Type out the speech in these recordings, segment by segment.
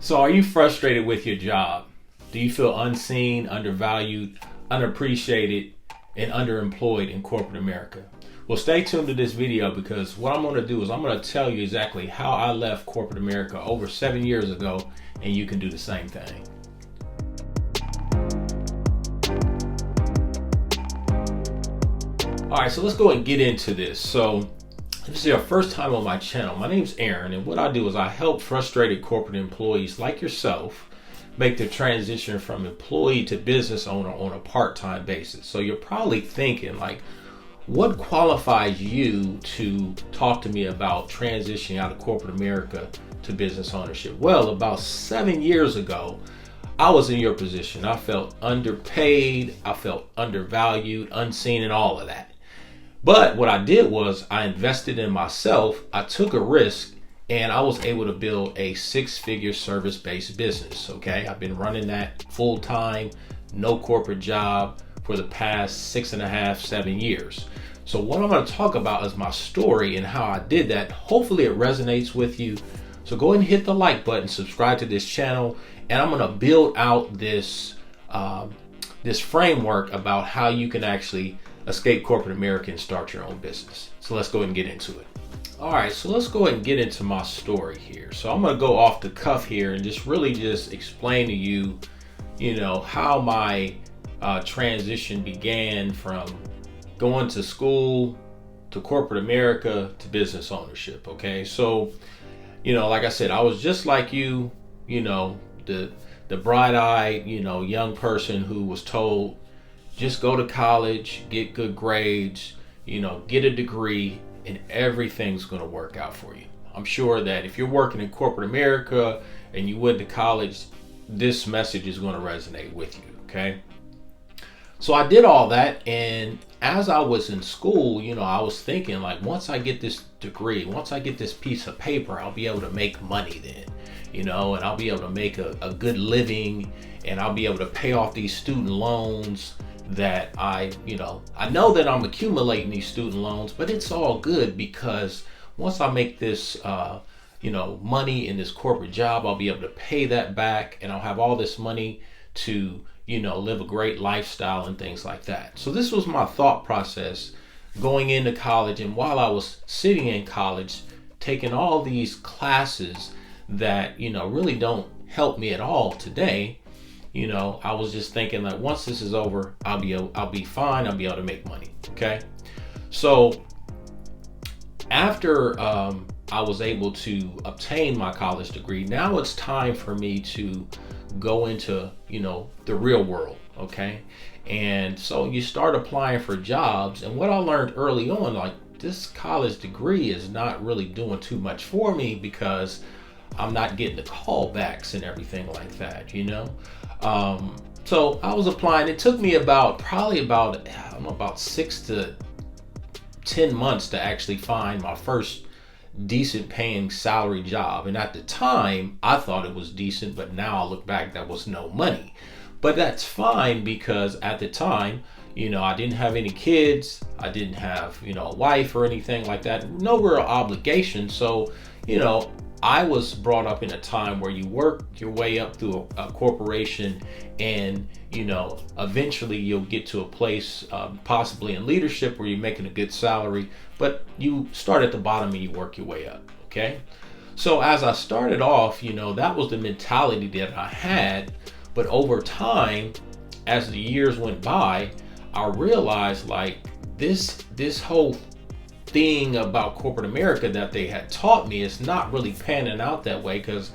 So are you frustrated with your job? Do you feel unseen, undervalued, unappreciated, and underemployed in corporate America? Well, stay tuned to this video because what I'm going to do is I'm going to tell you exactly how I left corporate America over 7 years ago, and you can do the same thing. All right, so let's go and get into this. So this is your first time on my channel. My name's Aaron, and what I do is I help frustrated corporate employees like yourself make the transition from employee to business owner on a part-time basis. So you're probably thinking, like, what qualifies you to talk to me about transitioning out of corporate America to business ownership? Well, about 7 years ago, I was in your position. I felt underpaid, I felt undervalued, unseen, and all of that. But what I did was I invested in myself, I took a risk, and I was able to build a 6-figure service-based business, okay? I've been running that full-time, no corporate job for the past 6.5, 7 years. So what I'm gonna talk about is my story and how I did that. Hopefully it resonates with you. So go ahead and hit the like button, subscribe to this channel, and I'm gonna build out this, this framework about how you can actually escape corporate America and start your own business. So let's go ahead and get into it. All right, so let's go ahead and get into my story here. So I'm gonna go off the cuff here and just really just explain to you, how my transition began from going to school to corporate America to business ownership, okay? So, like I said, I was just like you, the bright-eyed, young person who was told, just go to college, get good grades, get a degree, and everything's going to work out for you. I'm sure that if you're working in corporate America and you went to college, this message is going to resonate with you, okay? So I did all that, and as I was in school, I was thinking, like, once I get this degree, once I get this piece of paper, I'll be able to make money then, and I'll be able to make a good living, and I'll be able to pay off these student loans that I know that I'm accumulating these student loans, but it's all good because once I make this, money in this corporate job, I'll be able to pay that back, and I'll have all this money to, live a great lifestyle and things like that. So this was my thought process going into college, and while I was sitting in college, taking all these classes that, really don't help me at all today. I was just thinking that once this is over, I'll be fine. I'll be able to make money. Okay. So after I was able to obtain my college degree, now it's time for me to go into, the real world. Okay. And so you start applying for jobs. And what I learned early on, like, this college degree is not really doing too much for me because I'm not getting the callbacks and everything like that, So I was applying. It took me about 6 to 10 months to actually find my first decent paying salary job. And at the time, I thought it was decent, but now I look back, that was no money. But that's fine because at the time, I didn't have any kids. I didn't have, a wife or anything like that. No real obligation. So, I was brought up in a time where you work your way up through a corporation and, eventually you'll get to a place possibly in leadership where you're making a good salary, but you start at the bottom and you work your way up, okay? So as I started off, that was the mentality that I had, but over time, as the years went by, I realized, like, this whole thing about corporate America that they had taught me is not really panning out that way because,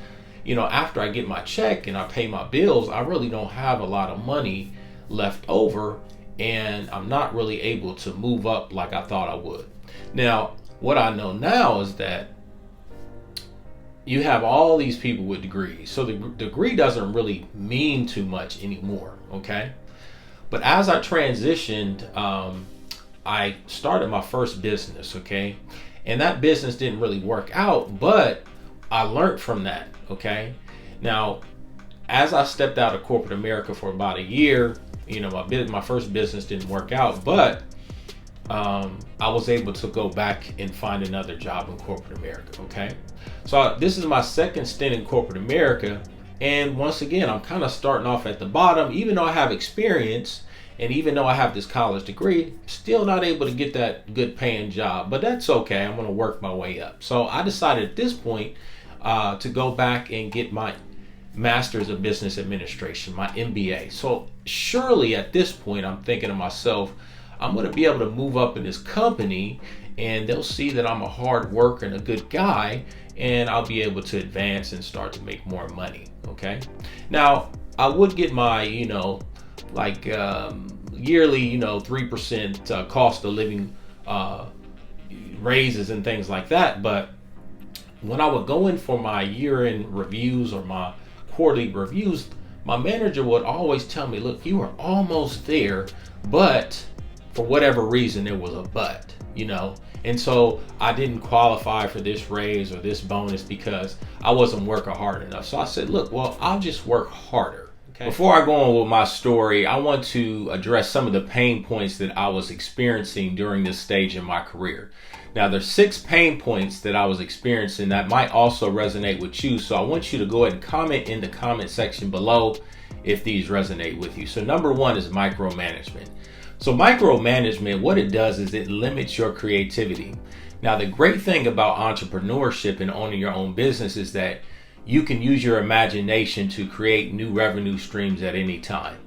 after I get my check and I pay my bills, I really don't have a lot of money left over, and I'm not really able to move up like I thought I would. Now, what I know now is that you have all these people with degrees, so the degree doesn't really mean too much anymore, okay? But as I transitioned, I started my first business, okay? And that business didn't really work out, but I learned from that, okay? Now, as I stepped out of corporate America for about a year, my first business didn't work out, but I was able to go back and find another job in corporate America, okay? So this is my second stint in corporate America, And once again, I'm kind of starting off at the bottom, even though I have experience and even though I have this college degree, still not able to get that good paying job. But that's okay. I'm going to work my way up. So I decided at this point to go back and get my Master's of Business Administration, my MBA. So surely at this point, I'm thinking to myself, I'm going to be able to move up in this company and they'll see that I'm a hard worker and a good guy, and I'll be able to advance and start to make more money. Okay. Now, I would get my, yearly, 3% cost of living raises and things like that. But when I would go in for my year-end reviews or my quarterly reviews, my manager would always tell me, look, you are almost there, but for whatever reason, there was a but, And so I didn't qualify for this raise or this bonus because I wasn't working hard enough. So I said, look, well, I'll just work harder. Okay. Before I go on with my story, I want to address some of the pain points that I was experiencing during this stage in my career. Now, there's 6 pain points that I was experiencing that might also resonate with you. So I want you to go ahead and comment in the comment section below if these resonate with you. So number 1 is micromanagement. So micromanagement, what it does is it limits your creativity. Now, the great thing about entrepreneurship and owning your own business is that you can use your imagination to create new revenue streams at any time.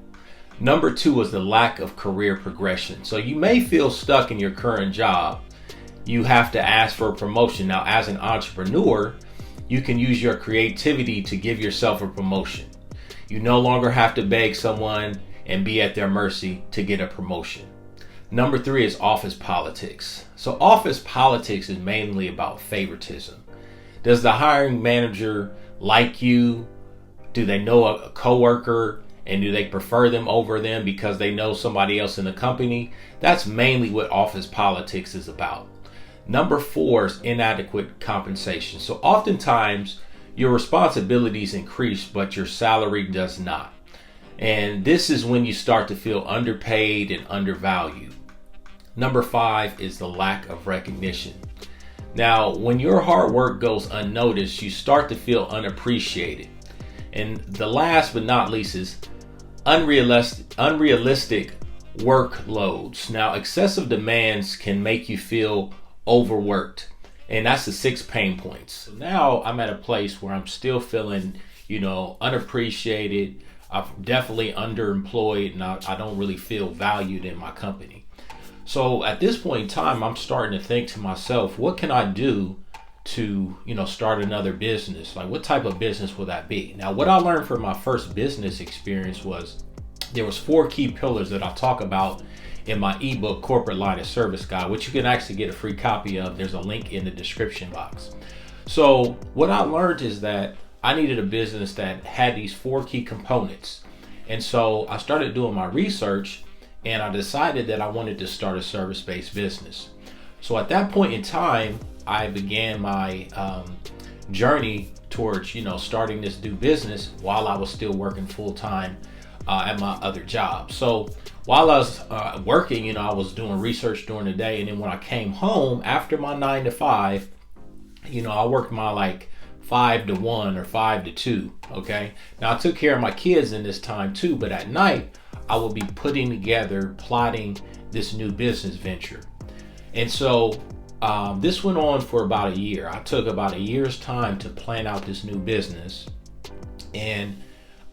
Number 2 is the lack of career progression. So you may feel stuck in your current job. You have to ask for a promotion. Now, as an entrepreneur, you can use your creativity to give yourself a promotion. You no longer have to beg someone and be at their mercy to get a promotion. Number 3 is office politics. So office politics is mainly about favoritism. Does the hiring manager like you? Do they know a coworker? And do they prefer them over them because they know somebody else in the company? That's mainly what office politics is about. Number 4 is inadequate compensation. So oftentimes your responsibilities increase, but your salary does not. And this is when you start to feel underpaid and undervalued. Number 5 is the lack of recognition. Now, when your hard work goes unnoticed, you start to feel unappreciated. And the last but not least is unrealistic workloads. Now, excessive demands can make you feel overworked, and that's the 6 pain points. So now I'm at a place where I'm still feeling, unappreciated. I'm definitely underemployed, and I don't really feel valued in my company. So at this point in time, I'm starting to think to myself, what can I do to, start another business? Like, what type of business will that be? Now, what I learned from my first business experience was there was 4 key pillars that I talk about in my ebook, Corporate Line of Service Guide, which you can actually get a free copy of. There's a link in the description box. So what I learned is that I needed a business that had these 4 key components. And so I started doing my research and I decided that I wanted to start a service-based business. So at that point in time, I began my journey towards, starting this new business while I was still working full-time at my other job. So while I was working, I was doing research during the day. And then when I came home after my 9 to 5, I worked my 5 to 1 or 5 to 2. Okay. Now I took care of my kids in this time too, but at night I would be putting together, plotting this new business venture. And so this went on for about a year. I took about a year's time to plan out this new business. And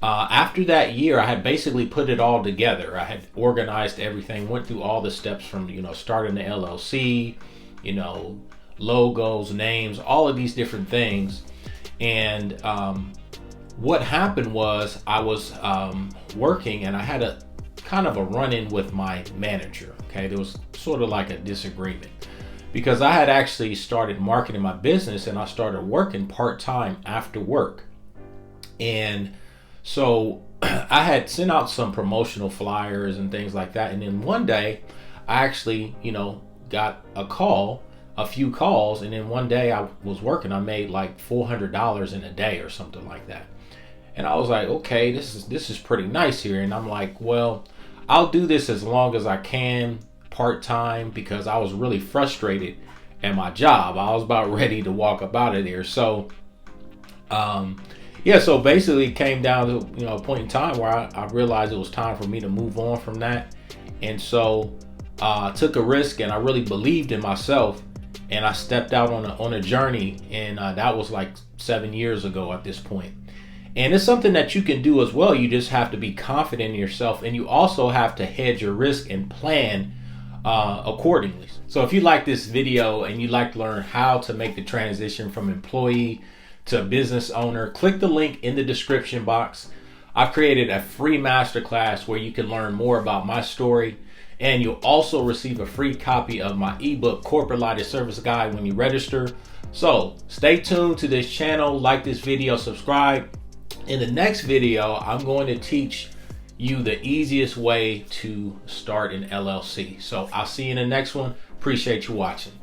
after that year, I had basically put it all together. I had organized everything, went through all the steps from, starting the LLC, logos, names, all of these different things. And what happened was I was working and I had a kind of a run-in with my manager. Okay, there was sort of like a disagreement because I had actually started marketing my business and I started working part-time after work. And so I had sent out some promotional flyers and things like that. And then one day I actually, got a few calls. And then one day I was working, I made like $400 in a day or something like that. And I was like, okay, this is pretty nice here. And I'm like, well, I'll do this as long as I can part-time because I was really frustrated at my job. I was about ready to walk up out of there. So, Yeah, so basically it came down to, a point in time where I realized it was time for me to move on from that. And so I took a risk, and I really believed in myself, and I stepped out on a journey, and that was like 7 years ago at this point. And it's something that you can do as well. You just have to be confident in yourself, and you also have to hedge your risk and plan accordingly. So if you like this video and you'd like to learn how to make the transition from employee to business owner, click the link in the description box. I've created a free masterclass where you can learn more about my story, and you'll also receive a free copy of my ebook, Corporate Lighter Service Guide, when you register. So stay tuned to this channel, like this video, subscribe. In the next video, I'm going to teach you the easiest way to start an LLC. So I'll see you in the next one. Appreciate you watching.